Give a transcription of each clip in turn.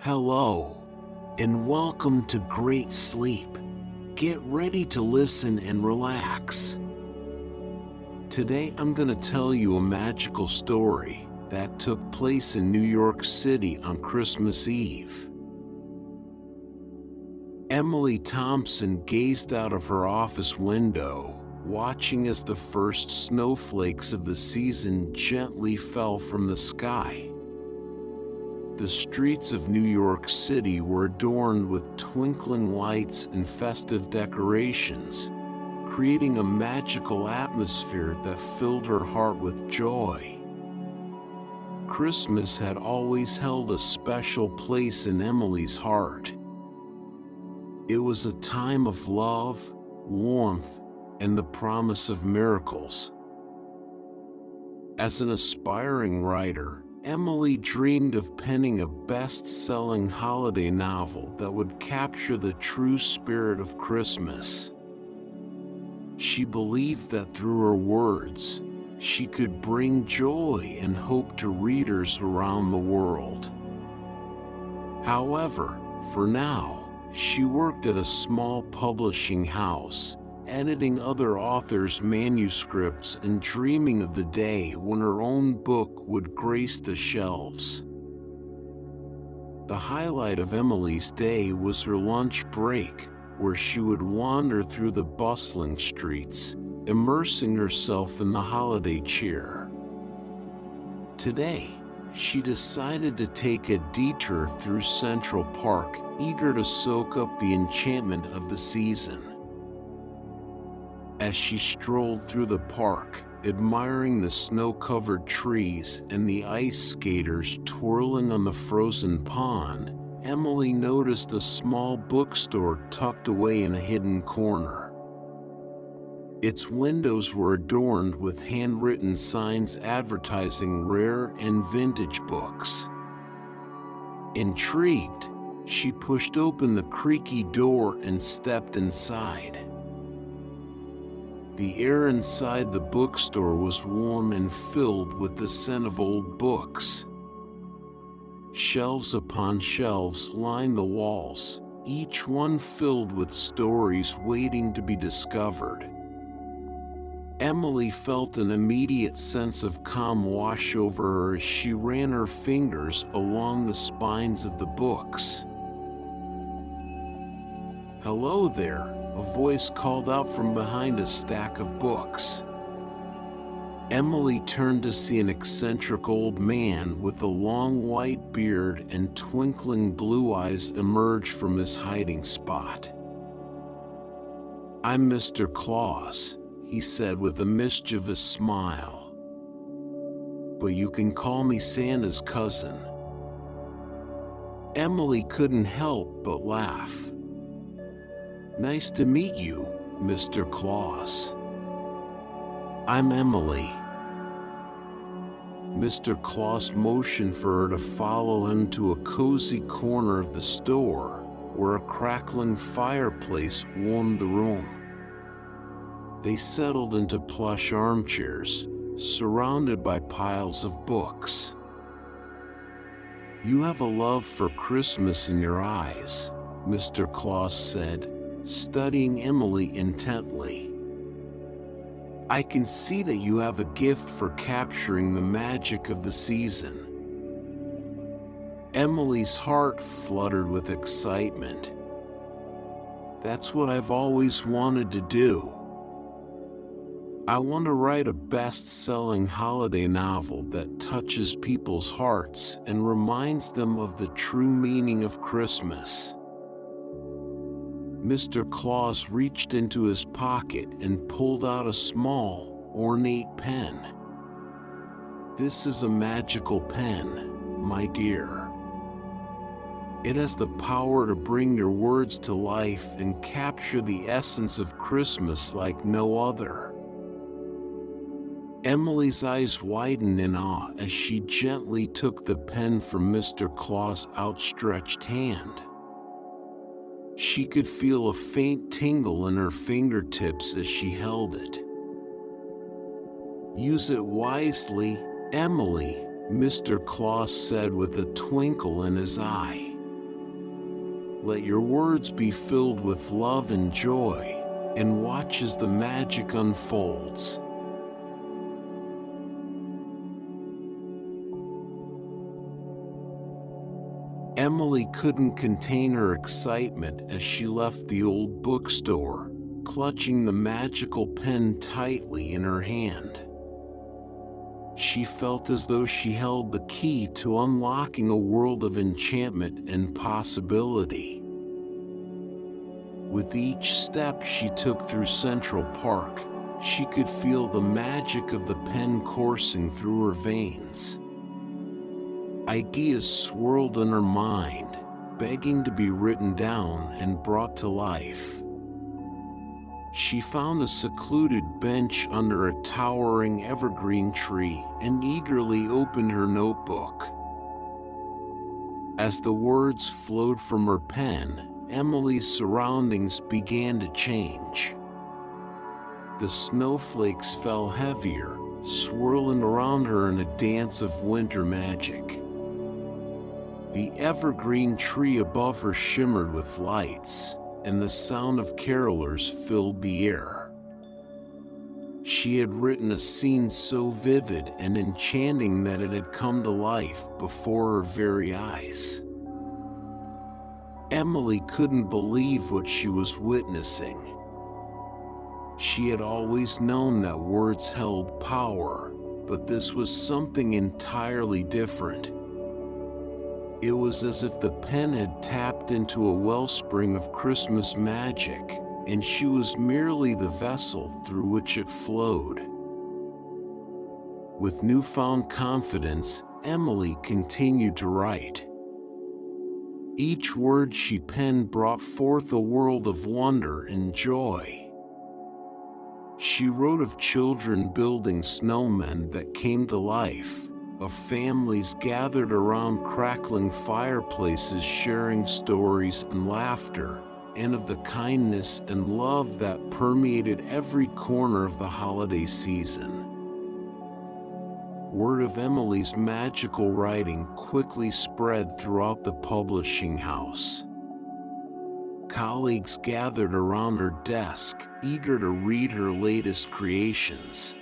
Hello, and welcome to Great Sleep. Get ready to listen and relax. Today I'm going to tell you a magical story that took place in New York City on Christmas Eve. Emily Thompson gazed out of her office window, watching as the first snowflakes of the season gently fell from the sky. The streets of New York City were adorned with twinkling lights and festive decorations, creating a magical atmosphere that filled her heart with joy. Christmas had always held a special place in Emily's heart. It was a time of love, warmth, and the promise of miracles. As an aspiring writer, Emily dreamed of penning a best-selling holiday novel that would capture the true spirit of Christmas. She believed that through her words, she could bring joy and hope to readers around the world. However, for now, she worked at a small publishing house, editing other authors' manuscripts and dreaming of the day when her own book would grace the shelves. The highlight of Emily's day was her lunch break, where she would wander through the bustling streets, immersing herself in the holiday cheer. Today, she decided to take a detour through Central Park, eager to soak up the enchantment of the season. As she strolled through the park, admiring the snow-covered trees and the ice skaters twirling on the frozen pond, Emily noticed a small bookstore tucked away in a hidden corner. Its windows were adorned with handwritten signs advertising rare and vintage books. Intrigued, she pushed open the creaky door and stepped inside. The air inside the bookstore was warm and filled with the scent of old books. Shelves upon shelves lined the walls, each one filled with stories waiting to be discovered. Emily felt an immediate sense of calm wash over her as she ran her fingers along the spines of the books. "Hello there," a voice called out from behind a stack of books. Emily turned to see an eccentric old man with a long white beard and twinkling blue eyes emerge from his hiding spot. "I'm Mr. Claus," he said with a mischievous smile. "But you can call me Santa's cousin." Emily couldn't help but laugh. "Nice to meet you, Mr. Claus. I'm Emily." Mr. Claus motioned for her to follow him to a cozy corner of the store, where a crackling fireplace warmed the room. They settled into plush armchairs, surrounded by piles of books. "You have a love for Christmas in your eyes," Mr. Claus said, studying Emily intently. "I can see that you have a gift for capturing the magic of the season." Emily's heart fluttered with excitement. "That's what I've always wanted to do. I want to write a best-selling holiday novel that touches people's hearts and reminds them of the true meaning of Christmas." Mr. Claus reached into his pocket and pulled out a small, ornate pen. "This is a magical pen, my dear. It has the power to bring your words to life and capture the essence of Christmas like no other." Emily's eyes widened in awe as she gently took the pen from Mr. Claus' outstretched hand. She could feel a faint tingle in her fingertips as she held it. "Use it wisely, Emily," Mr. Claus said with a twinkle in his eye. Let your words be filled with love and joy, and watch as the magic unfolds. Emily couldn't contain her excitement as she left the old bookstore, clutching the magical pen tightly in her hand. She felt as though she held the key to unlocking a world of enchantment and possibility. With each step she took through Central Park, she could feel the magic of the pen coursing through her veins. Ideas swirled in her mind, begging to be written down and brought to life. She found a secluded bench under a towering evergreen tree and eagerly opened her notebook. As the words flowed from her pen, Emily's surroundings began to change. The snowflakes fell heavier, swirling around her in a dance of winter magic. The evergreen tree above her shimmered with lights, and the sound of carolers filled the air. She had written a scene so vivid and enchanting that it had come to life before her very eyes. Emily couldn't believe what she was witnessing. She had always known that words held power, but this was something entirely different. It was as if the pen had tapped into a wellspring of Christmas magic, and she was merely the vessel through which it flowed. With newfound confidence, Emily continued to write. Each word she penned brought forth a world of wonder and joy. She wrote of children building snowmen that came to life, of families gathered around crackling fireplaces sharing stories and laughter, and of the kindness and love that permeated every corner of the holiday season. Word of Emily's magical writing quickly spread throughout the publishing house. Colleagues gathered around her desk, eager to read her latest creations.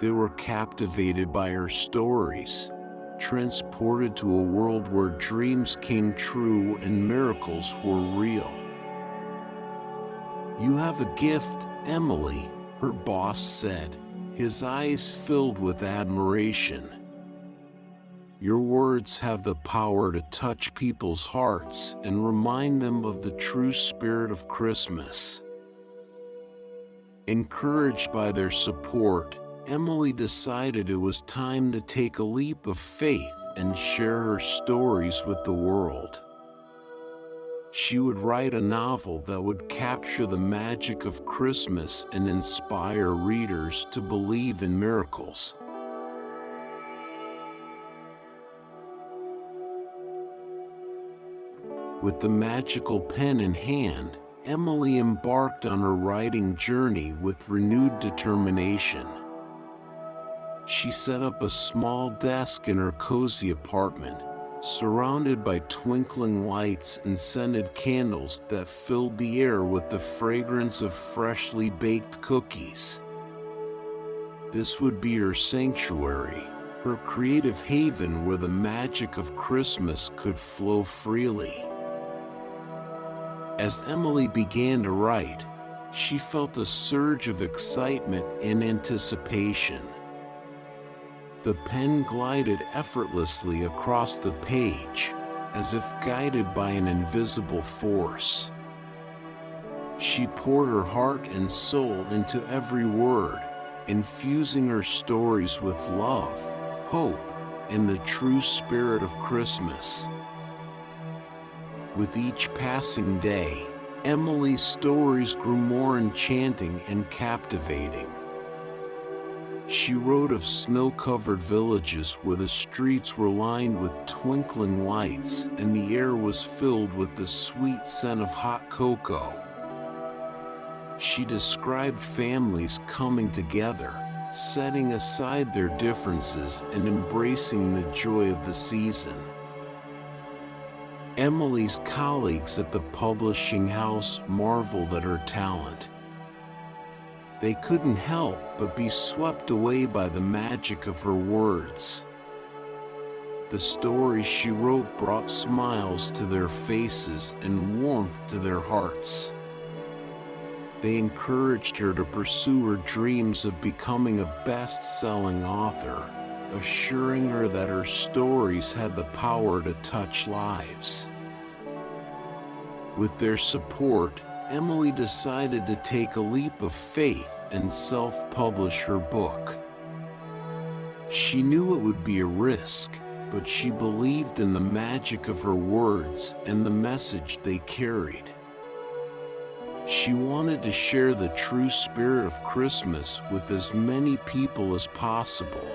They were captivated by her stories, transported to a world where dreams came true and miracles were real. "You have a gift, Emily," her boss said, his eyes filled with admiration. "Your words have the power to touch people's hearts and remind them of the true spirit of Christmas." Encouraged by their support, Emily decided it was time to take a leap of faith and share her stories with the world. She would write a novel that would capture the magic of Christmas and inspire readers to believe in miracles. With the magical pen in hand, Emily embarked on her writing journey with renewed determination. She set up a small desk in her cozy apartment, surrounded by twinkling lights and scented candles that filled the air with the fragrance of freshly baked cookies. This would be her sanctuary, her creative haven where the magic of Christmas could flow freely. As Emily began to write, she felt a surge of excitement and anticipation. The pen glided effortlessly across the page, as if guided by an invisible force. She poured her heart and soul into every word, infusing her stories with love, hope, and the true spirit of Christmas. With each passing day, Emily's stories grew more enchanting and captivating. She wrote of snow-covered villages where the streets were lined with twinkling lights and the air was filled with the sweet scent of hot cocoa. She described families coming together, setting aside their differences and embracing the joy of the season. Emily's colleagues at the publishing house marveled at her talent. They couldn't help but be swept away by the magic of her words. The stories she wrote brought smiles to their faces and warmth to their hearts. They encouraged her to pursue her dreams of becoming a best-selling author, assuring her that her stories had the power to touch lives. With their support, Emily decided to take a leap of faith and self-publish her book. She knew it would be a risk, but she believed in the magic of her words and the message they carried. She wanted to share the true spirit of Christmas with as many people as possible.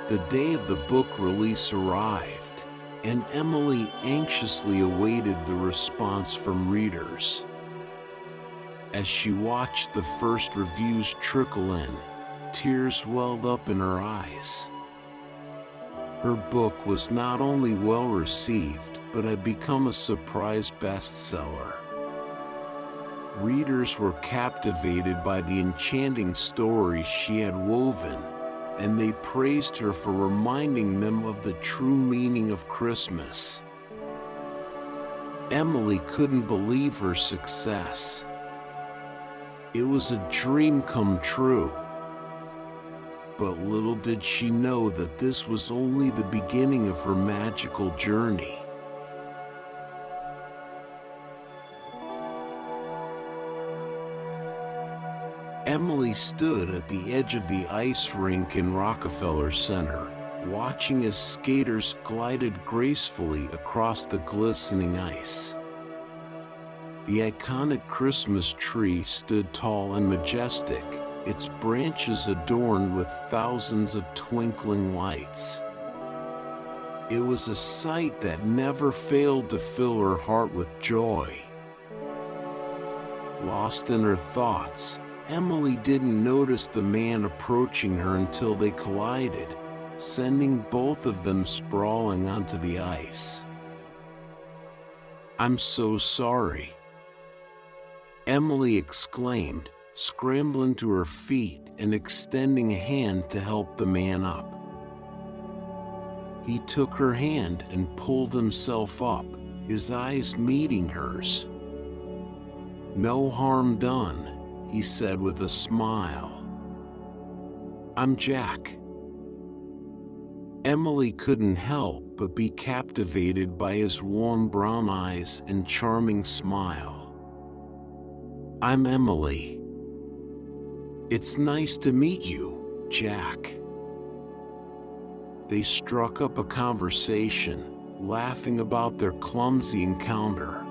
The day of the book release arrived, and Emily anxiously awaited the response from readers. As she watched the first reviews trickle in, tears welled up in her eyes. Her book was not only well received, but had become a surprise bestseller. Readers were captivated by the enchanting stories she had woven, and they praised her for reminding them of the true meaning of Christmas. Emily couldn't believe her success. It was a dream come true. But little did she know that this was only the beginning of her magical journey. Emily stood at the edge of the ice rink in Rockefeller Center, watching as skaters glided gracefully across the glistening ice. The iconic Christmas tree stood tall and majestic, its branches adorned with thousands of twinkling lights. It was a sight that never failed to fill her heart with joy. Lost in her thoughts, Emily didn't notice the man approaching her until they collided, sending both of them sprawling onto the ice. "I'm so sorry," Emily exclaimed, scrambling to her feet and extending a hand to help the man up. He took her hand and pulled himself up, his eyes meeting hers. "No harm done," he said with a smile. "I'm Jack." Emily couldn't help but be captivated by his warm brown eyes and charming smile. "I'm Emily." "It's nice to meet you, Jack." They struck up a conversation, laughing about their clumsy encounter.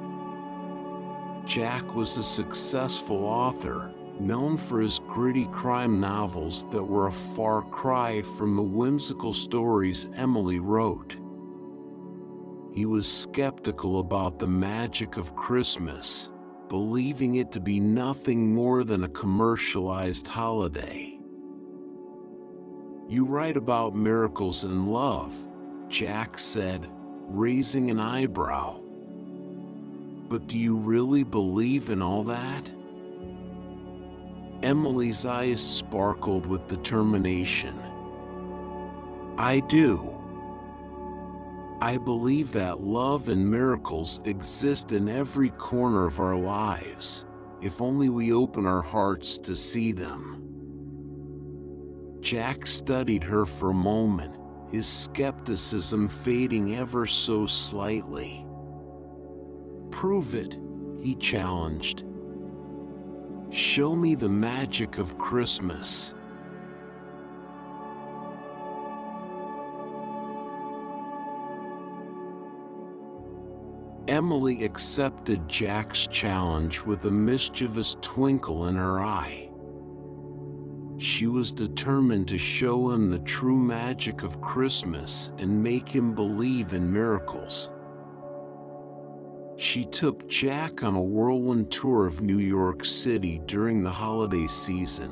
Jack was a successful author, known for his gritty crime novels that were a far cry from the whimsical stories Emily wrote. He was skeptical about the magic of Christmas, believing it to be nothing more than a commercialized holiday. "You write about miracles and love," Jack said, raising an eyebrow. "But do you really believe in all that?" Emily's eyes sparkled with determination. "I do. I believe that love and miracles exist in every corner of our lives, if only we open our hearts to see them." Jack studied her for a moment, his skepticism fading ever so slightly. "Prove it," he challenged. "Show me the magic of Christmas." Emily accepted Jack's challenge with a mischievous twinkle in her eye. She was determined to show him the true magic of Christmas and make him believe in miracles. She took Jack on a whirlwind tour of New York City during the holiday season,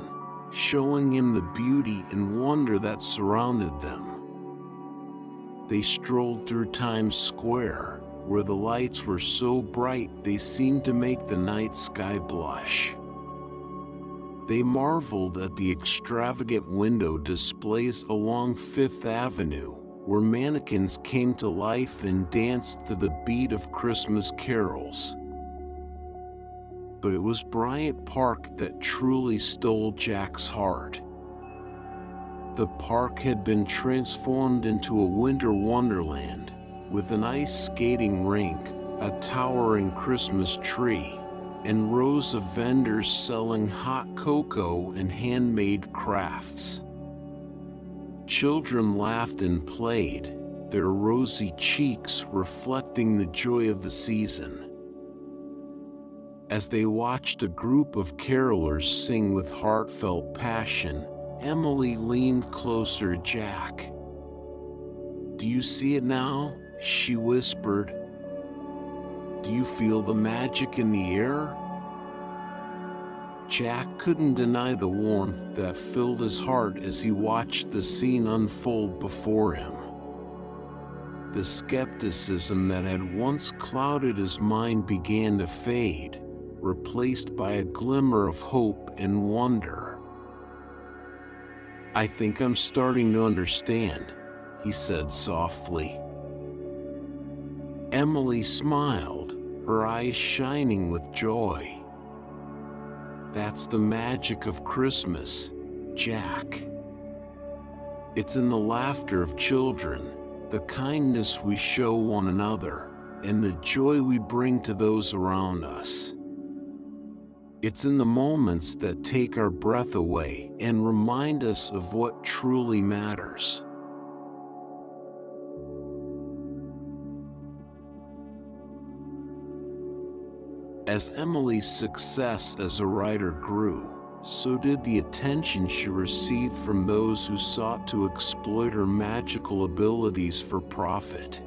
showing him the beauty and wonder that surrounded them. They strolled through Times Square, where the lights were so bright they seemed to make the night sky blush. They marveled at the extravagant window displays along Fifth Avenue, where mannequins came to life and danced to the beat of Christmas carols. But it was Bryant Park that truly stole Jack's heart. The park had been transformed into a winter wonderland, with an ice skating rink, a towering Christmas tree, and rows of vendors selling hot cocoa and handmade crafts. Children laughed and played, their rosy cheeks reflecting the joy of the season. As they watched a group of carolers sing with heartfelt passion, Emily leaned closer to Jack. "Do you see it now?" she whispered. "Do you feel the magic in the air?" Jack couldn't deny the warmth that filled his heart as he watched the scene unfold before him. The skepticism that had once clouded his mind began to fade, replaced by a glimmer of hope and wonder. "I think I'm starting to understand," he said softly. Emily smiled, her eyes shining with joy. "That's the magic of Christmas, Jack. It's in the laughter of children, the kindness we show one another, and the joy we bring to those around us. It's in the moments that take our breath away and remind us of what truly matters." As Emily's success as a writer grew, so did the attention she received from those who sought to exploit her magical abilities for profit.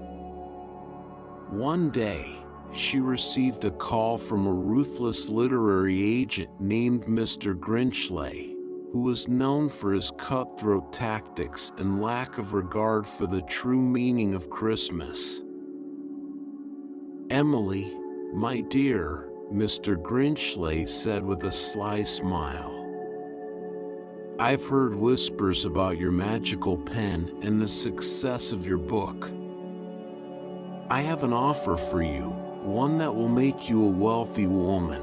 One day, she received a call from a ruthless literary agent named Mr. Grinchley, who was known for his cutthroat tactics and lack of regard for the true meaning of Christmas. "Emily, my dear," Mr. Grinchley said with a sly smile, "I've heard whispers about your magical pen and the success of your book. I have an offer for you, one that will make you a wealthy woman."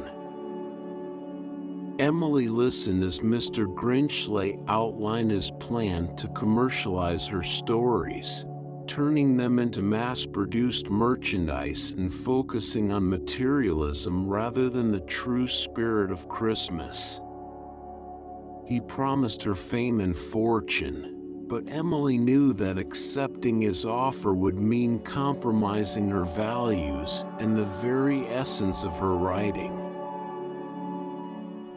Emily listened as Mr. Grinchley outlined his plan to commercialize her stories, turning them into mass-produced merchandise and focusing on materialism rather than the true spirit of Christmas. He promised her fame and fortune, but Emily knew that accepting his offer would mean compromising her values and the very essence of her writing.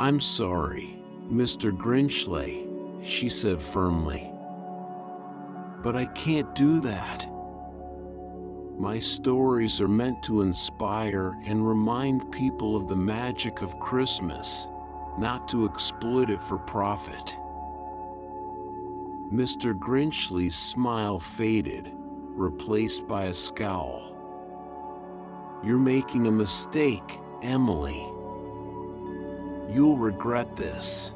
"I'm sorry, Mr. Grinchley," she said firmly, "but I can't do that. My stories are meant to inspire and remind people of the magic of Christmas, not to exploit it for profit." Mr. Grinchley's smile faded, replaced by a scowl. "You're making a mistake, Emily. You'll regret this."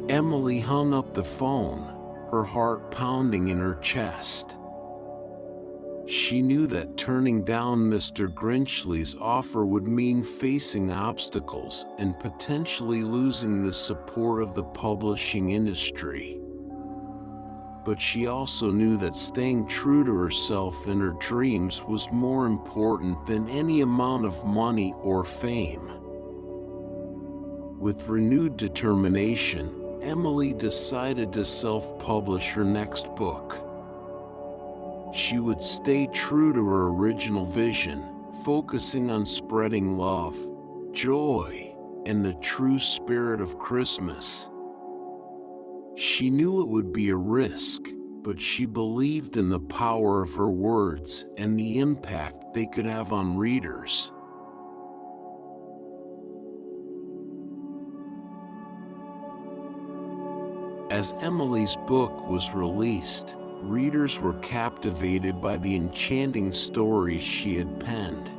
Emily hung up the phone, her heart pounding in her chest. She knew that turning down Mr. Grinchley's offer would mean facing obstacles and potentially losing the support of the publishing industry. But she also knew that staying true to herself and her dreams was more important than any amount of money or fame. With renewed determination, Emily decided to self-publish her next book. She would stay true to her original vision, focusing on spreading love, joy, and the true spirit of Christmas. She knew it would be a risk, but she believed in the power of her words and the impact they could have on readers. As Emily's book was released, readers were captivated by the enchanting stories she had penned.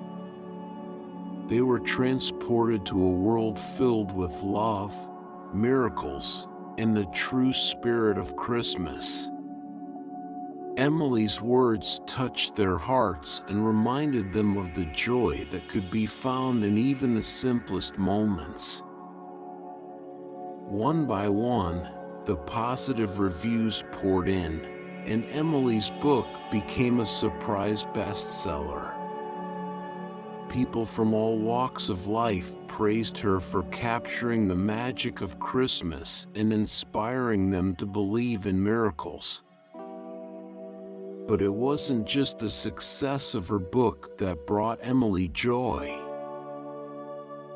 They were transported to a world filled with love, miracles, and the true spirit of Christmas. Emily's words touched their hearts and reminded them of the joy that could be found in even the simplest moments. One by one, the positive reviews poured in, and Emily's book became a surprise bestseller. People from all walks of life praised her for capturing the magic of Christmas and inspiring them to believe in miracles. But it wasn't just the success of her book that brought Emily joy.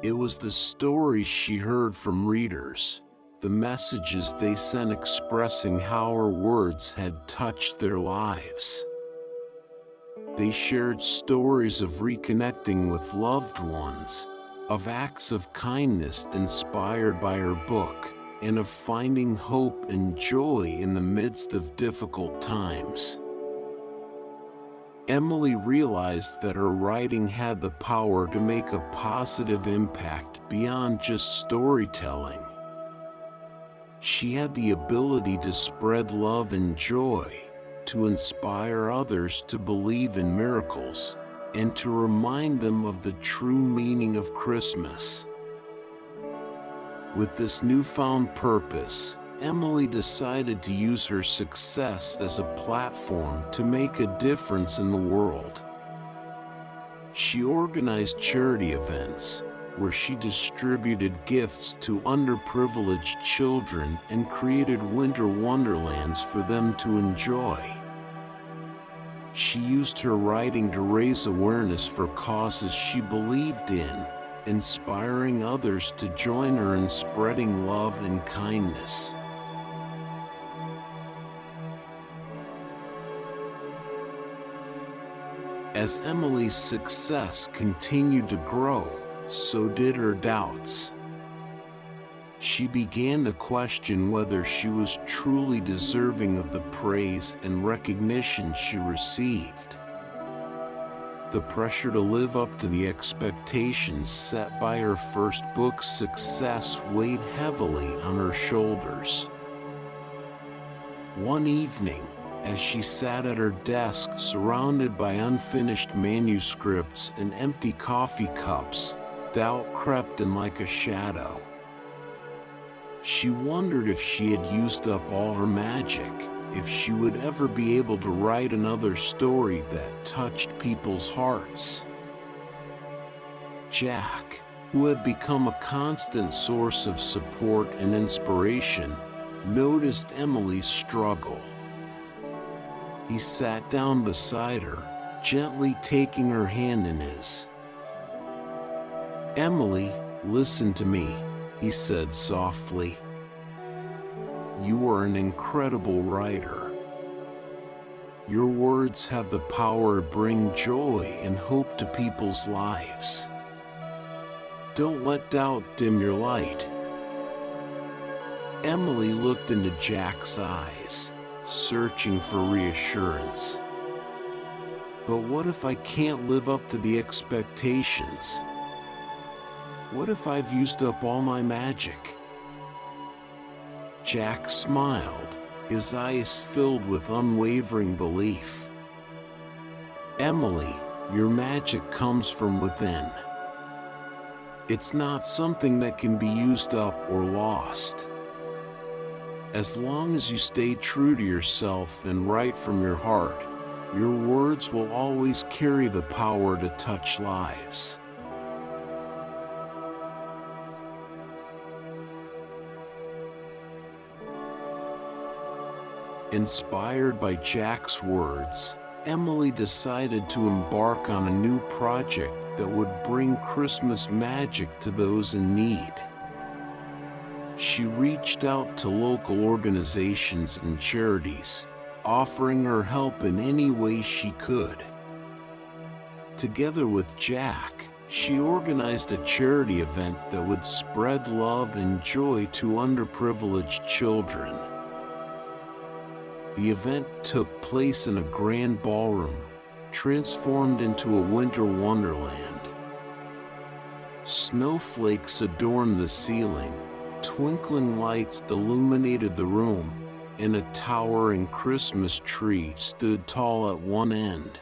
It was the stories she heard from readers, the messages they sent expressing how her words had touched their lives. They shared stories of reconnecting with loved ones, of acts of kindness inspired by her book, and of finding hope and joy in the midst of difficult times. Emily realized that her writing had the power to make a positive impact beyond just storytelling. She had the ability to spread love and joy, to inspire others to believe in miracles, and to remind them of the true meaning of Christmas. With this newfound purpose, Emily decided to use her success as a platform to make a difference in the world. She organized charity events, where she distributed gifts to underprivileged children and created winter wonderlands for them to enjoy. She used her writing to raise awareness for causes she believed in, inspiring others to join her in spreading love and kindness. As Emily's success continued to grow, so did her doubts. She began to question whether she was truly deserving of the praise and recognition she received. The pressure to live up to the expectations set by her first book's success weighed heavily on her shoulders. One evening, as she sat at her desk surrounded by unfinished manuscripts and empty coffee cups, doubt crept in like a shadow. She wondered if she had used up all her magic, if she would ever be able to write another story that touched people's hearts. Jack, who had become a constant source of support and inspiration, noticed Emily's struggle. He sat down beside her, gently taking her hand in his. "Emily, listen to me," he said softly. "You are an incredible writer. Your words have the power to bring joy and hope to people's lives. Don't let doubt dim your light." Emily looked into Jack's eyes, searching for reassurance. "But what if I can't live up to the expectations? What if I've used up all my magic?" Jack smiled, his eyes filled with unwavering belief. "Emily, your magic comes from within. It's not something that can be used up or lost. As long as you stay true to yourself and write from your heart, your words will always carry the power to touch lives." Inspired by Jack's words, Emily decided to embark on a new project that would bring Christmas magic to those in need. She reached out to local organizations and charities, offering her help in any way she could. Together with Jack, she organized a charity event that would spread love and joy to underprivileged children. The event took place in a grand ballroom, transformed into a winter wonderland. Snowflakes adorned the ceiling, twinkling lights illuminated the room, and a towering Christmas tree stood tall at one end.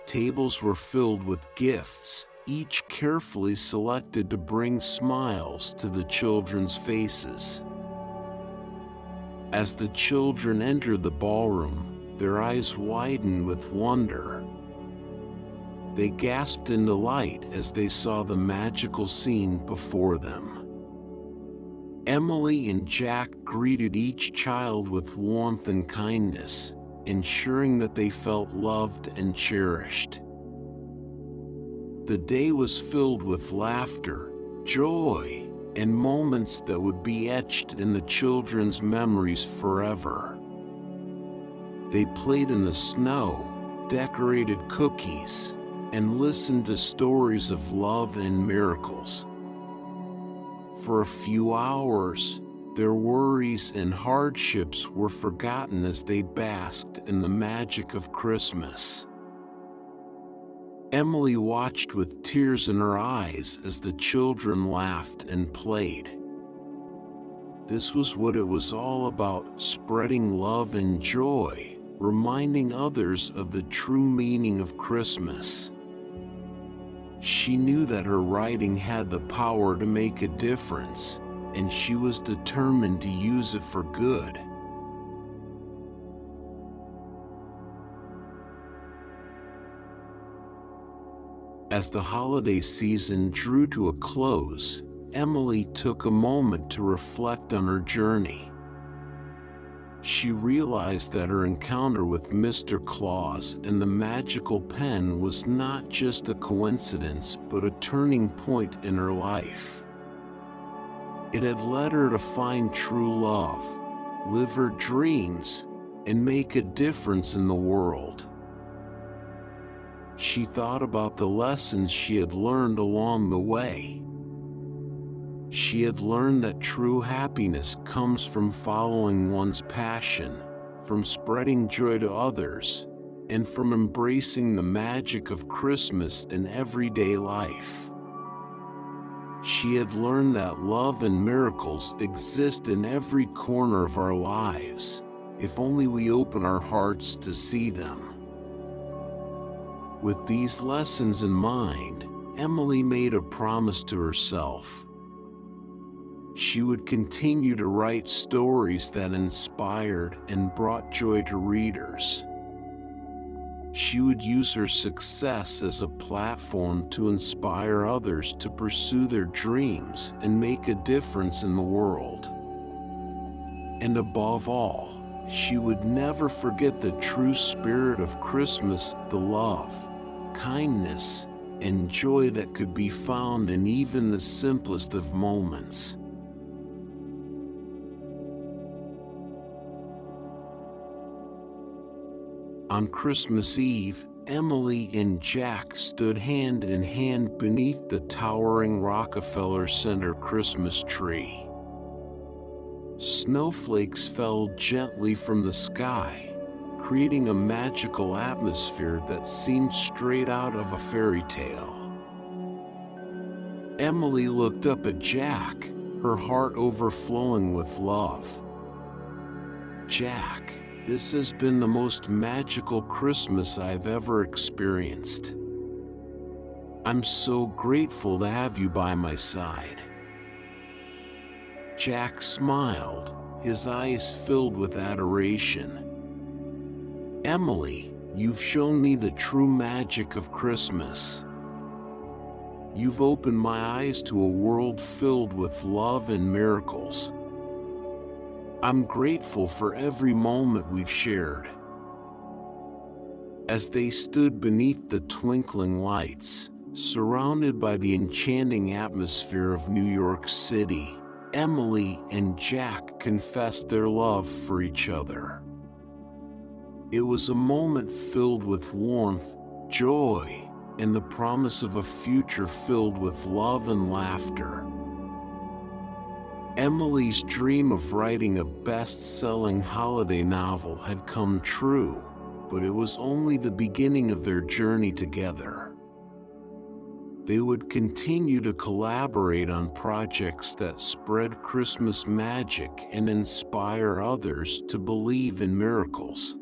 Tables were filled with gifts, each carefully selected to bring smiles to the children's faces. As the children entered the ballroom, their eyes widened with wonder. They gasped in delight as they saw the magical scene before them. Emily and Jack greeted each child with warmth and kindness, ensuring that they felt loved and cherished. The day was filled with laughter, joy, and moments that would be etched in the children's memories forever. They played in the snow, decorated cookies, and listened to stories of love and miracles. For a few hours, their worries and hardships were forgotten as they basked in the magic of Christmas. Emily watched with tears in her eyes as the children laughed and played. This was what it was all about, spreading love and joy, reminding others of the true meaning of Christmas. She knew that her writing had the power to make a difference, and she was determined to use it for good. As the holiday season drew to a close, Emily took a moment to reflect on her journey. She realized that her encounter with Mr. Claus and the magical pen was not just a coincidence but a turning point in her life. It had led her to find true love, live her dreams, and make a difference in the world. She thought about the lessons she had learned along the way. She had learned that true happiness comes from following one's passion, from spreading joy to others, and from embracing the magic of Christmas in everyday life. She had learned that love and miracles exist in every corner of our lives, if only we open our hearts to see them. With these lessons in mind, Emily made a promise to herself. She would continue to write stories that inspired and brought joy to readers. She would use her success as a platform to inspire others to pursue their dreams and make a difference in the world. And above all, she would never forget the true spirit of Christmas, the love, kindness, and joy that could be found in even the simplest of moments. On Christmas Eve, Emily and Jack stood hand in hand beneath the towering Rockefeller Center Christmas tree. Snowflakes fell gently from the sky, creating a magical atmosphere that seemed straight out of a fairy tale. Emily looked up at Jack, her heart overflowing with love. "Jack, this has been the most magical Christmas I've ever experienced. I'm so grateful to have you by my side." Jack smiled, his eyes filled with adoration. "Emily, you've shown me the true magic of Christmas. You've opened my eyes to a world filled with love and miracles. I'm grateful for every moment we've shared." As they stood beneath the twinkling lights, surrounded by the enchanting atmosphere of New York City, Emily and Jack confessed their love for each other. It was a moment filled with warmth, joy, and the promise of a future filled with love and laughter. Emily's dream of writing a best-selling holiday novel had come true, but it was only the beginning of their journey together. They would continue to collaborate on projects that spread Christmas magic and inspire others to believe in miracles.